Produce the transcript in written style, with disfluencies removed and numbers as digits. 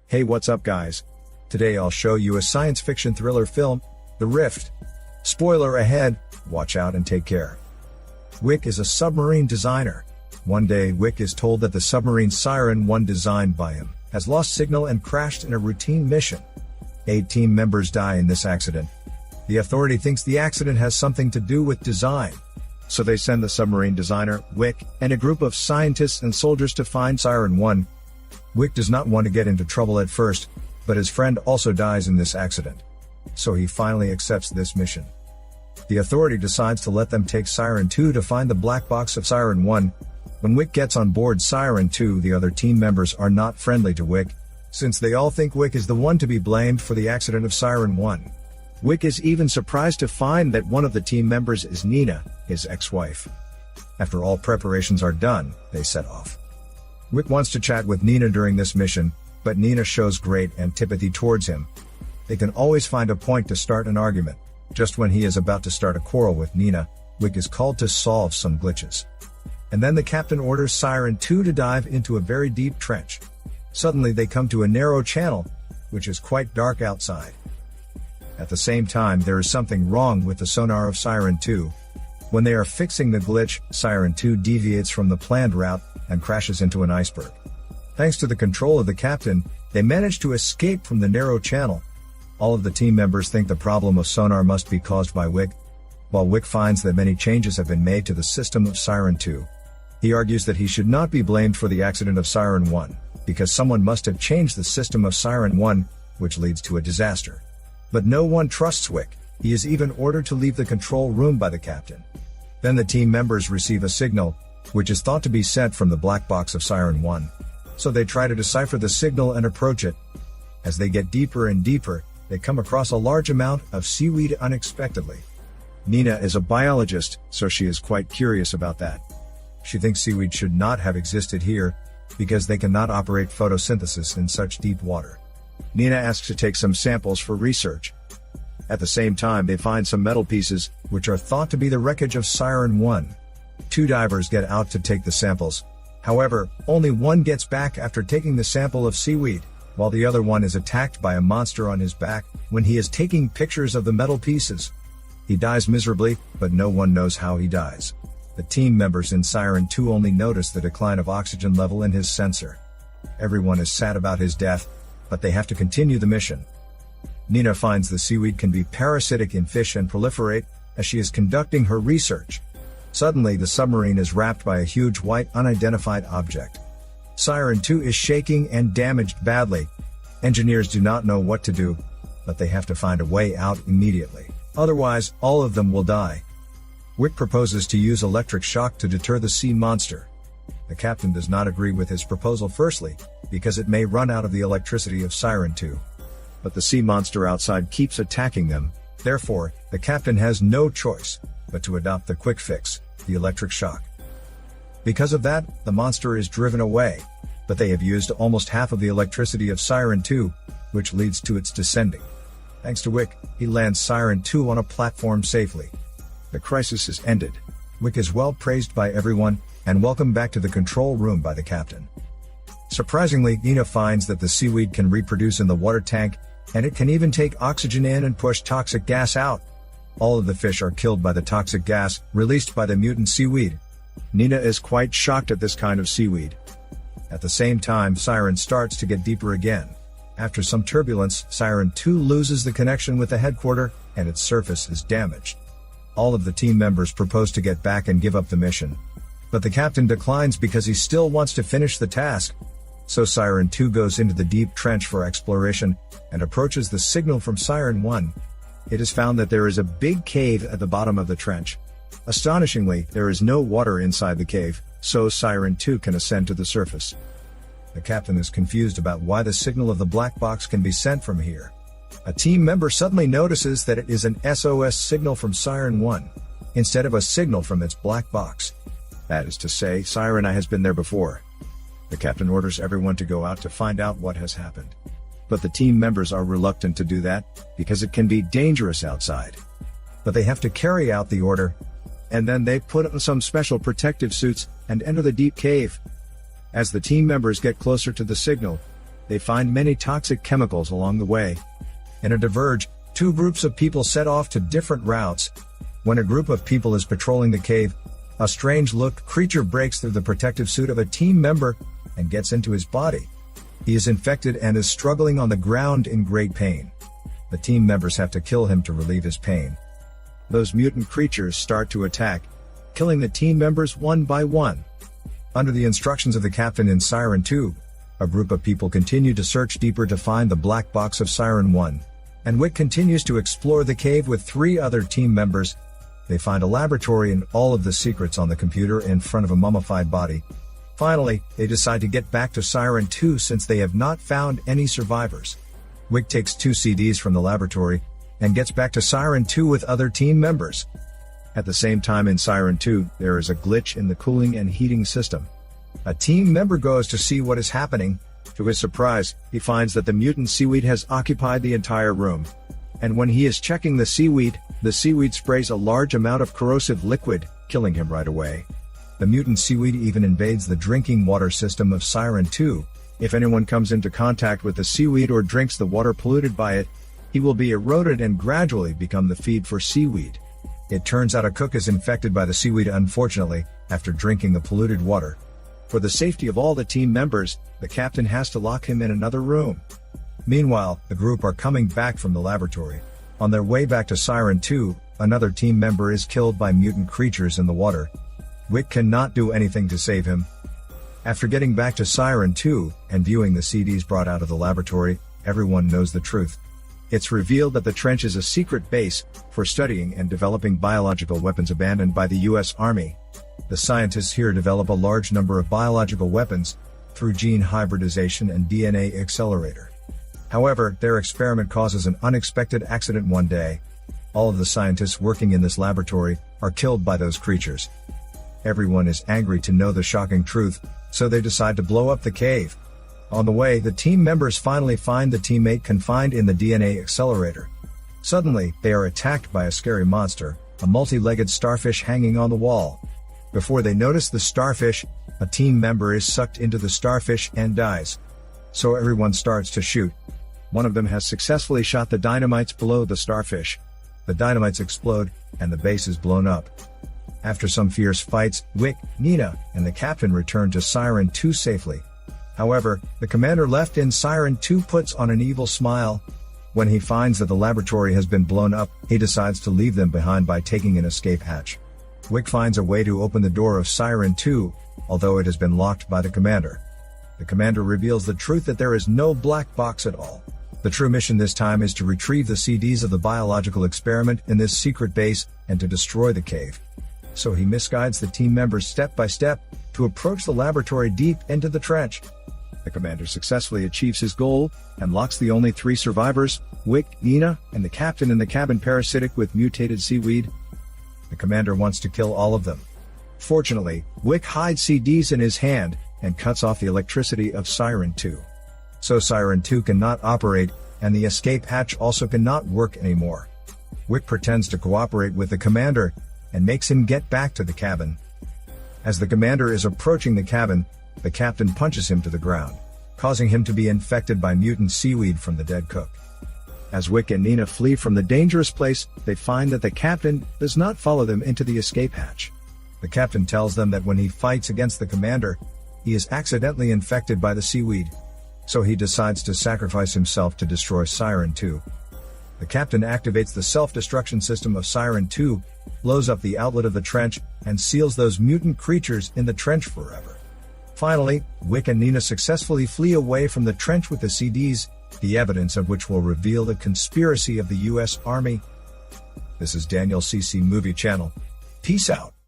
Hey, what's up guys? Today I'll show you a science fiction thriller film, The Rift. Spoiler ahead, watch out and take care. Wick is a submarine designer. One day Wick is told that the submarine Siren 1 designed by him has lost signal and crashed in a routine mission. 8 team members die in this accident. The authority thinks the accident has something to do with design. So they send the submarine designer, Wick, and a group of scientists and soldiers to find Siren 1. Wick does not want to get into trouble at first, but his friend also dies in this accident. So he finally accepts this mission. The authority decides to let them take Siren 2 to find the black box of Siren 1. When Wick gets on board Siren 2, the other team members are not friendly to Wick, since they all think Wick is the one to be blamed for the accident of Siren 1. Wick is even surprised to find that one of the team members is Nina, his ex-wife. After all preparations are done, they set off. Wick wants to chat with Nina during this mission, but Nina shows great antipathy towards him. They can always find a point to start an argument. Just when he is about to start a quarrel with Nina, Wick is called to solve some glitches. And then the captain orders Siren 2 to dive into a very deep trench. Suddenly they come to a narrow channel, which is quite dark outside. At the same time, there is something wrong with the sonar of Siren 2. When they are fixing the glitch, Siren 2 deviates from the planned route and crashes into an iceberg. Thanks to the control of the captain, they manage to escape from the narrow channel. All of the team members think the problem of sonar must be caused by Wick, while Wick finds that many changes have been made to the system of Siren 2. He argues that he should not be blamed for the accident of Siren 1, because someone must have changed the system of Siren 1, which leads to a disaster. But no one trusts Wick. He is even ordered to leave the control room by the captain. Then the team members receive a signal, which is thought to be sent from the black box of Siren 1. So they try to decipher the signal and approach it. As they get deeper and deeper, they come across a large amount of seaweed unexpectedly. Nina is a biologist, so she is quite curious about that. She thinks seaweed should not have existed here, because they cannot operate photosynthesis in such deep water. Nina asks to take some samples for research. At the same time, they find some metal pieces, which are thought to be the wreckage of Siren 1. 2 divers get out to take the samples. However, only one gets back after taking the sample of seaweed, while the other one is attacked by a monster on his back when he is taking pictures of the metal pieces. He dies miserably, but no one knows how he dies. The team members in Siren 2 only notice the decline of oxygen level in his sensor. Everyone is sad about his death, but they have to continue the mission. Nina finds the seaweed can be parasitic in fish and proliferate, as she is conducting her research. Suddenly the submarine is wrapped by a huge white unidentified object. Siren 2 is shaking and damaged badly. Engineers do not know what to do, but they have to find a way out immediately. Otherwise, all of them will die. Wick proposes to use electric shock to deter the sea monster. The captain does not agree with his proposal firstly, because it may run out of the electricity of Siren 2. But the sea monster outside keeps attacking them, therefore, the captain has no choice but to adopt the quick fix, the electric shock. Because of that, the monster is driven away, but they have used almost half of the electricity of Siren 2, which leads to its descending. Thanks to Wick, he lands Siren 2 on a platform safely. The crisis is ended. Wick is well praised by everyone, and welcomed back to the control room by the captain. Surprisingly, Nina finds that the seaweed can reproduce in the water tank, and it can even take oxygen in and push toxic gas out. All of the fish are killed by the toxic gas released by the mutant seaweed. Nina is quite shocked at this kind of seaweed. At the same time, Siren starts to get deeper again. After some turbulence, Siren 2 loses the connection with the headquarters, and its surface is damaged. All of the team members propose to get back and give up the mission. But the captain declines because he still wants to finish the task. So Siren 2 goes into the deep trench for exploration, and approaches the signal from Siren 1. It is found that there is a big cave at the bottom of the trench. Astonishingly, there is no water inside the cave, so Siren 2 can ascend to the surface. The captain is confused about why the signal of the black box can be sent from here. A team member suddenly notices that it is an SOS signal from Siren 1, instead of a signal from its black box. That is to say, Siren has been there before. The captain orders everyone to go out to find out what has happened. But the team members are reluctant to do that, because it can be dangerous outside. But they have to carry out the order, and then they put on some special protective suits, and enter the deep cave. As the team members get closer to the signal, they find many toxic chemicals along the way. In a diverge, two groups of people set off to different routes. When a group of people is patrolling the cave, a strange-looked creature breaks through the protective suit of a team member and gets into his body. He is infected and is struggling on the ground in great pain. The team members have to kill him to relieve his pain. Those mutant creatures start to attack, killing the team members one by one. Under the instructions of the captain in Siren 2, a group of people continue to search deeper to find the black box of Siren 1, and Wick continues to explore the cave with 3 other team members. They find a laboratory and all of the secrets on the computer in front of a mummified body. Finally, they decide to get back to Siren 2 since they have not found any survivors. Wick takes 2 CDs from the laboratory and gets back to Siren 2 with other team members. At the same time in Siren 2, there is a glitch in the cooling and heating system. A team member goes to see what is happening. To his surprise, he finds that the mutant seaweed has occupied the entire room. And when he is checking the seaweed sprays a large amount of corrosive liquid, killing him right away. The mutant seaweed even invades the drinking water system of Siren 2. If anyone comes into contact with the seaweed or drinks the water polluted by it, he will be eroded and gradually become the feed for seaweed. It turns out a cook is infected by the seaweed unfortunately, after drinking the polluted water. For the safety of all the team members, the captain has to lock him in another room. Meanwhile, the group are coming back from the laboratory. On their way back to Siren 2, another team member is killed by mutant creatures in the water. Wick cannot do anything to save him. After getting back to Siren 2, and viewing the CDs brought out of the laboratory, everyone knows the truth. It's revealed that the trench is a secret base for studying and developing biological weapons abandoned by the US Army. The scientists here develop a large number of biological weapons through gene hybridization and DNA accelerator. However, their experiment causes an unexpected accident one day. All of the scientists working in this laboratory are killed by those creatures. Everyone is angry to know the shocking truth, so they decide to blow up the cave. On the way, the team members finally find the teammate confined in the DNA accelerator. Suddenly, they are attacked by a scary monster, a multi-legged starfish hanging on the wall. Before they notice the starfish, a team member is sucked into the starfish and dies. So everyone starts to shoot. One of them has successfully shot the dynamites below the starfish. The dynamites explode, and the base is blown up. After some fierce fights, Wick, Nina, and the captain return to Siren 2 safely. However, the commander left in Siren 2 puts on an evil smile. When he finds that the laboratory has been blown up, he decides to leave them behind by taking an escape hatch. Wick finds a way to open the door of Siren 2, although it has been locked by the commander. The commander reveals the truth that there is no black box at all. The true mission this time is to retrieve the CDs of the biological experiment in this secret base and to destroy the cave. So he misguides the team members step by step to approach the laboratory deep into the trench. The commander successfully achieves his goal and locks the only 3 survivors, Wick, Nina, and the captain in the cabin parasitic with mutated seaweed. The commander wants to kill all of them. Fortunately, Wick hides CDs in his hand and cuts off the electricity of Siren 2. So Siren 2 cannot operate, and the escape hatch also cannot work anymore. Wick pretends to cooperate with the commander and makes him get back to the cabin. As the commander is approaching the cabin, the captain punches him to the ground, causing him to be infected by mutant seaweed from the dead cook. As Wick and Nina flee from the dangerous place, they find that the captain does not follow them into the escape hatch. The captain tells them that when he fights against the commander, he is accidentally infected by the seaweed. So he decides to sacrifice himself to destroy Siren 2. The captain activates the self-destruction system of Siren 2, blows up the outlet of the trench, and seals those mutant creatures in the trench forever. Finally, Wick and Nina successfully flee away from the trench with the CDs, the evidence of which will reveal the conspiracy of the US Army. This is Daniel CC Movie Channel. Peace out.